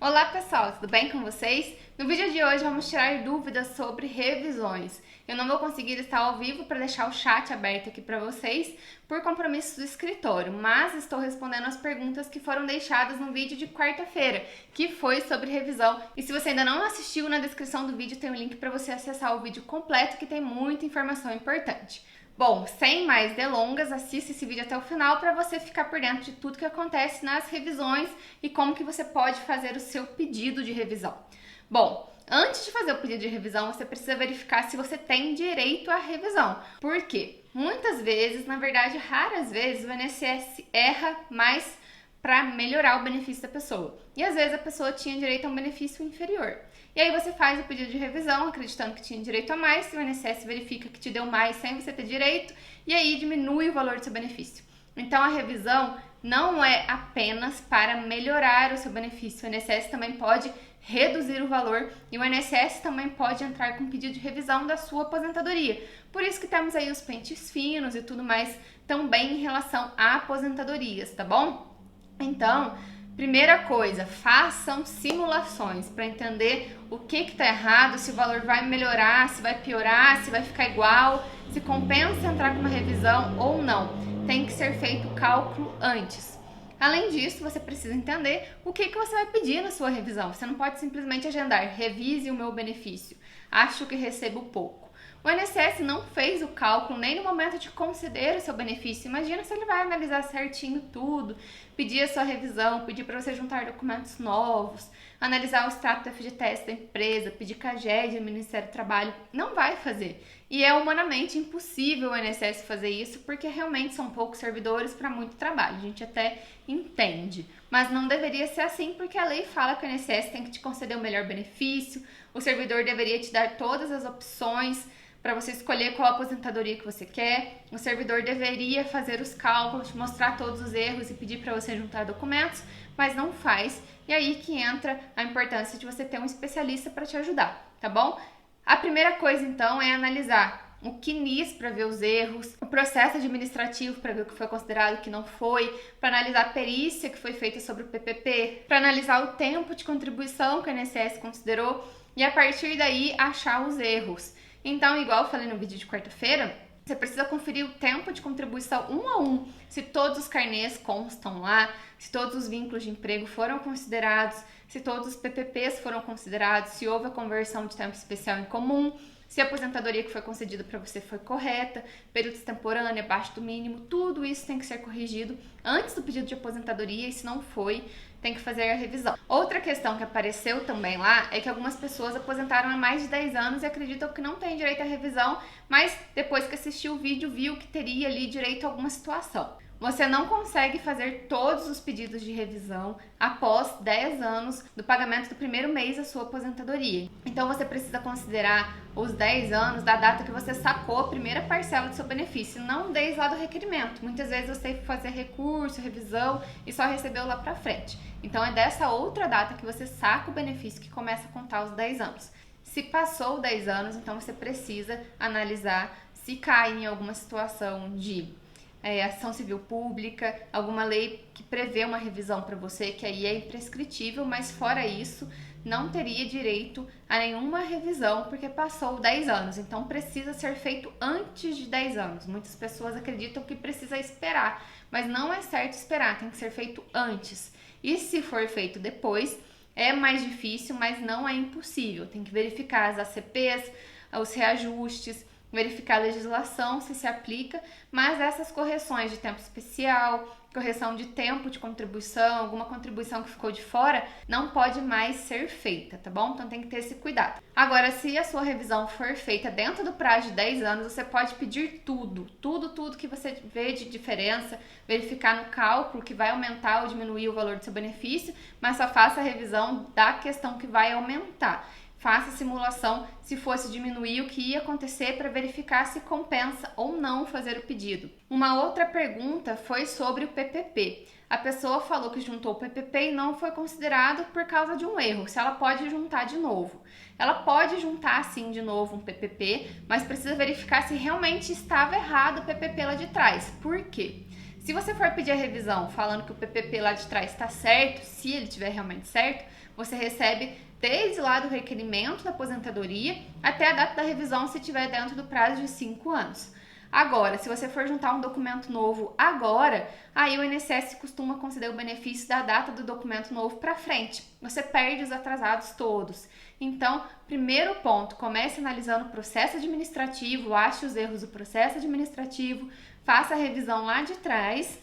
Olá pessoal, tudo bem com vocês? No vídeo de hoje vamos tirar dúvidas sobre revisões. Eu não vou conseguir estar ao vivo para deixar o chat aberto aqui para vocês por compromissos do escritório, mas estou respondendo as perguntas que foram deixadas no vídeo de quarta-feira, que foi sobre revisão. E se você ainda não assistiu, na descrição do vídeo tem um link para você acessar o vídeo completo que tem muita informação importante. Bom, sem mais delongas, assista esse vídeo até o final para você ficar por dentro de tudo que acontece nas revisões e como que você pode fazer o seu pedido de revisão. Bom, antes de fazer o pedido de revisão, você precisa verificar se você tem direito à revisão. Por quê? Muitas vezes, na verdade, raras vezes, o INSS erra mais para melhorar o benefício da pessoa. E às vezes a pessoa tinha direito a um benefício inferior. E aí você faz o pedido de revisão, acreditando que tinha direito a mais, e o INSS verifica que te deu mais sem você ter direito, e aí diminui o valor do seu benefício. Então a revisão não é apenas para melhorar o seu benefício, o INSS também pode reduzir o valor e o INSS também pode entrar com pedido de revisão da sua aposentadoria. Por isso que temos aí os pentes finos e tudo mais também em relação a aposentadorias, tá bom? Então, primeira coisa, façam simulações para entender o que está errado, se o valor vai melhorar, se vai piorar, se vai ficar igual, se compensa entrar com uma revisão ou não. Tem que ser feito o cálculo antes. Além disso, você precisa entender o que você vai pedir na sua revisão. Você não pode simplesmente agendar, revise o meu benefício, acho que recebo pouco. O INSS não fez o cálculo nem no momento de conceder o seu benefício. Imagina se ele vai analisar certinho tudo, pedir a sua revisão, pedir para você juntar documentos novos, analisar o extrato do FGTS da empresa, pedir CAGED do Ministério do Trabalho. Não vai fazer. E é humanamente impossível o INSS fazer isso porque realmente são poucos servidores para muito trabalho. A gente até entende. Mas não deveria ser assim porque a lei fala que o INSS tem que te conceder o melhor benefício, o servidor deveria te dar todas as opções para você escolher qual aposentadoria que você quer. O servidor deveria fazer os cálculos, mostrar todos os erros e pedir para você juntar documentos, mas não faz. E aí que entra a importância de você ter um especialista para te ajudar, tá bom? A primeira coisa, então, é analisar o CNIS para ver os erros, o processo administrativo para ver o que foi considerado e o que não foi, para analisar a perícia que foi feita sobre o PPP, para analisar o tempo de contribuição que o INSS considerou e, a partir daí, achar os erros. Então, igual eu falei no vídeo de quarta-feira, você precisa conferir o tempo de contribuição um a um, se todos os carnês constam lá, se todos os vínculos de emprego foram considerados, se todos os PPPs foram considerados, se houve a conversão de tempo especial em comum, se a aposentadoria que foi concedida para você foi correta, período extemporâneo, abaixo do mínimo, tudo isso tem que ser corrigido antes do pedido de aposentadoria e se não foi, tem que fazer a revisão. Outra questão que apareceu também lá é que algumas pessoas aposentaram há mais de 10 anos e acreditam que não tem direito à revisão, mas depois que assistiu o vídeo viu que teria ali direito a alguma situação. Você não consegue fazer todos os pedidos de revisão após 10 anos do pagamento do primeiro mês da sua aposentadoria. Então você precisa considerar os 10 anos da data que você sacou a primeira parcela do seu benefício, não desde lá do requerimento. Muitas vezes você tem que fazer recurso, revisão e só recebeu lá pra frente. Então é dessa outra data que você saca o benefício que começa a contar os 10 anos. Se passou 10 anos, então você precisa analisar se cai em alguma situação de ação civil pública, alguma lei que prevê uma revisão para você, que aí é imprescritível, mas fora isso, não teria direito a nenhuma revisão, porque passou 10 anos. Então, precisa ser feito antes de 10 anos. Muitas pessoas acreditam que precisa esperar, mas não é certo esperar, tem que ser feito antes. E se for feito depois, é mais difícil, mas não é impossível. Tem que verificar as ACPs, os reajustes, verificar a legislação se aplica, mas essas correções de tempo especial, correção de tempo de contribuição, alguma contribuição que ficou de fora, não pode mais ser feita, tá bom? Então tem que ter esse cuidado. Agora, se a sua revisão for feita dentro do prazo de 10 anos, você pode pedir tudo que você vê de diferença, verificar no cálculo que vai aumentar ou diminuir o valor do seu benefício, mas só faça a revisão da questão que vai aumentar. Faça a simulação se fosse diminuir o que ia acontecer para verificar se compensa ou não fazer o pedido. Uma outra pergunta foi sobre o PPP. A pessoa falou que juntou o PPP e não foi considerado por causa de um erro, se ela pode juntar de novo. Ela pode juntar sim de novo um PPP, mas precisa verificar se realmente estava errado o PPP lá de trás. Por quê? Se você for pedir a revisão falando que o PPP lá de trás está certo, se ele estiver realmente certo, você recebe desde lá do requerimento da aposentadoria até a data da revisão, se tiver dentro do prazo de 5 anos. Agora, se você for juntar um documento novo agora, aí o INSS costuma conceder o benefício da data do documento novo para frente. Você perde os atrasados todos. Então, primeiro ponto, comece analisando o processo administrativo, ache os erros do processo administrativo, faça a revisão lá de trás,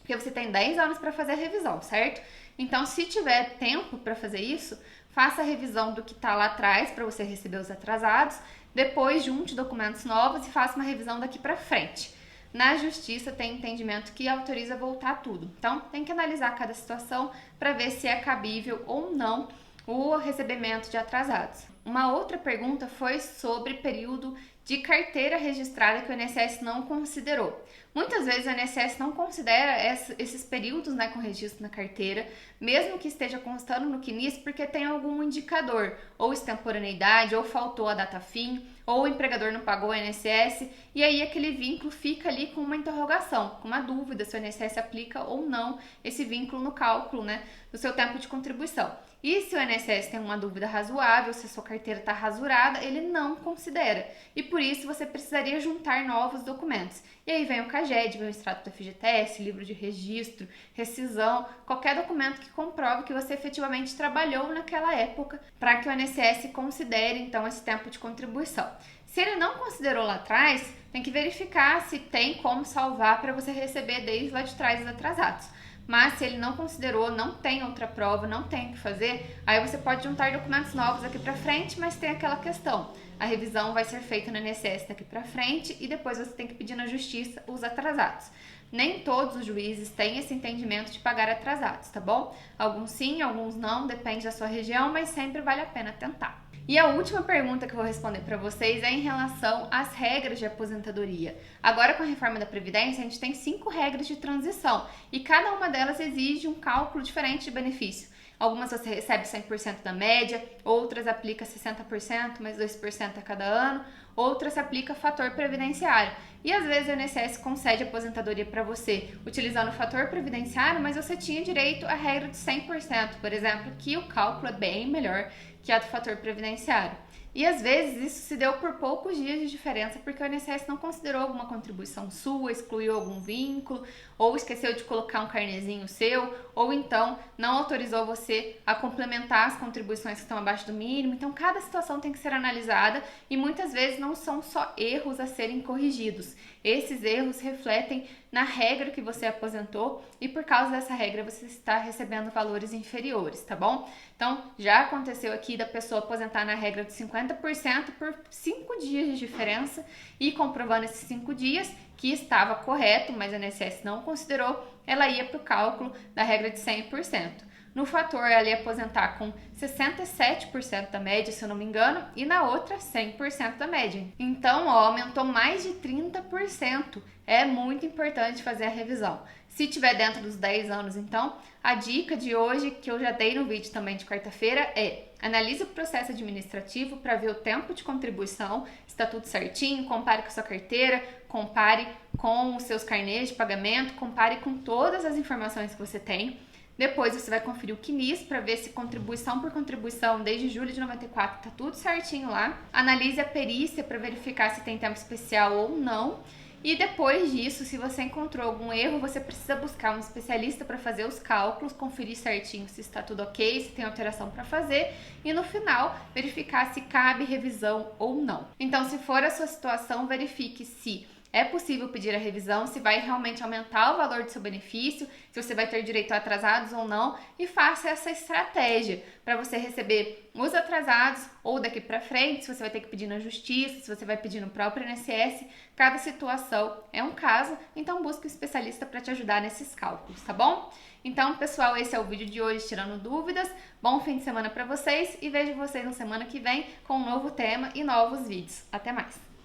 porque você tem 10 anos para fazer a revisão, certo? Então, se tiver tempo para fazer isso, faça a revisão do que está lá atrás para você receber os atrasados, depois junte documentos novos e faça uma revisão daqui para frente. Na justiça tem entendimento que autoriza voltar tudo. Então, tem que analisar cada situação para ver se é cabível ou não o recebimento de atrasados. Uma outra pergunta foi sobre período de carteira registrada que o INSS não considerou. Muitas vezes o INSS não considera esses períodos, né, com registro na carteira, mesmo que esteja constando no CNIS, porque tem algum indicador, ou extemporaneidade, ou faltou a data fim, ou o empregador não pagou o INSS, e aí aquele vínculo fica ali com uma interrogação, com uma dúvida se o INSS aplica ou não esse vínculo no cálculo, né, do seu tempo de contribuição. E se o INSS tem uma dúvida razoável, se a sua carteira está rasurada, ele não considera. E por isso você precisaria juntar novos documentos. E aí vem o CAGED, vem o extrato do FGTS, livro de registro, rescisão, qualquer documento que comprove que você efetivamente trabalhou naquela época para que o INSS considere então esse tempo de contribuição. Se ele não considerou lá atrás, tem que verificar se tem como salvar para você receber desde lá de trás os atrasados. Mas se ele não considerou, não tem outra prova, não tem o que fazer, aí você pode juntar documentos novos aqui para frente, mas tem aquela questão. A revisão vai ser feita no INSS daqui para frente e depois você tem que pedir na justiça os atrasados. Nem todos os juízes têm esse entendimento de pagar atrasados, tá bom? Alguns sim, alguns não, depende da sua região, mas sempre vale a pena tentar. E a última pergunta que eu vou responder para vocês é em relação às regras de aposentadoria. Agora, com a reforma da Previdência, a gente tem 5 regras de transição e cada uma delas exige um cálculo diferente de benefício. Algumas você recebe 100% da média, outras aplica 60%, mais 2% a cada ano, outras aplica fator previdenciário. E às vezes o INSS concede aposentadoria para você utilizando o fator previdenciário, mas você tinha direito à regra de 100%, por exemplo, que o cálculo é bem melhor que a do fator previdenciário. E às vezes isso se deu por poucos dias de diferença porque o INSS não considerou alguma contribuição sua, excluiu algum vínculo, ou esqueceu de colocar um carnezinho seu, ou então não autorizou você a complementar as contribuições que estão abaixo do mínimo. Então cada situação tem que ser analisada e muitas vezes não são só erros a serem corrigidos. Esses erros refletem na regra que você aposentou e por causa dessa regra você está recebendo valores inferiores, tá bom? Então já aconteceu aqui da pessoa aposentar na regra de 50% por 5 dias de diferença e comprovando esses 5 dias que estava correto, mas a INSS não considerou, ela ia para o cálculo da regra de 100%. No fator, ela ia aposentar com 67% da média, se eu não me engano, e na outra 100% da média. Então, aumentou mais de 30%. É muito importante fazer a revisão. Se tiver dentro dos 10 anos, então, a dica de hoje, que eu já dei no vídeo também de quarta-feira, é analise o processo administrativo para ver o tempo de contribuição, se está tudo certinho, compare com a sua carteira, compare com os seus carnês de pagamento, compare com todas as informações que você tem. Depois você vai conferir o CNIS para ver se contribuição por contribuição desde julho de 94 tá tudo certinho lá. Analise a perícia para verificar se tem tempo especial ou não. E depois disso, se você encontrou algum erro, você precisa buscar um especialista para fazer os cálculos, conferir certinho se está tudo ok, se tem alteração para fazer e no final verificar se cabe revisão ou não. Então, se for a sua situação, verifique se é possível pedir a revisão, se vai realmente aumentar o valor do seu benefício, se você vai ter direito a atrasados ou não, e faça essa estratégia para você receber os atrasados ou daqui para frente, se você vai ter que pedir na justiça, se você vai pedir no próprio INSS. Cada situação é um caso, então busque um especialista para te ajudar nesses cálculos, tá bom? Então, pessoal, esse é o vídeo de hoje, tirando dúvidas. Bom fim de semana para vocês e vejo vocês na semana que vem com um novo tema e novos vídeos. Até mais!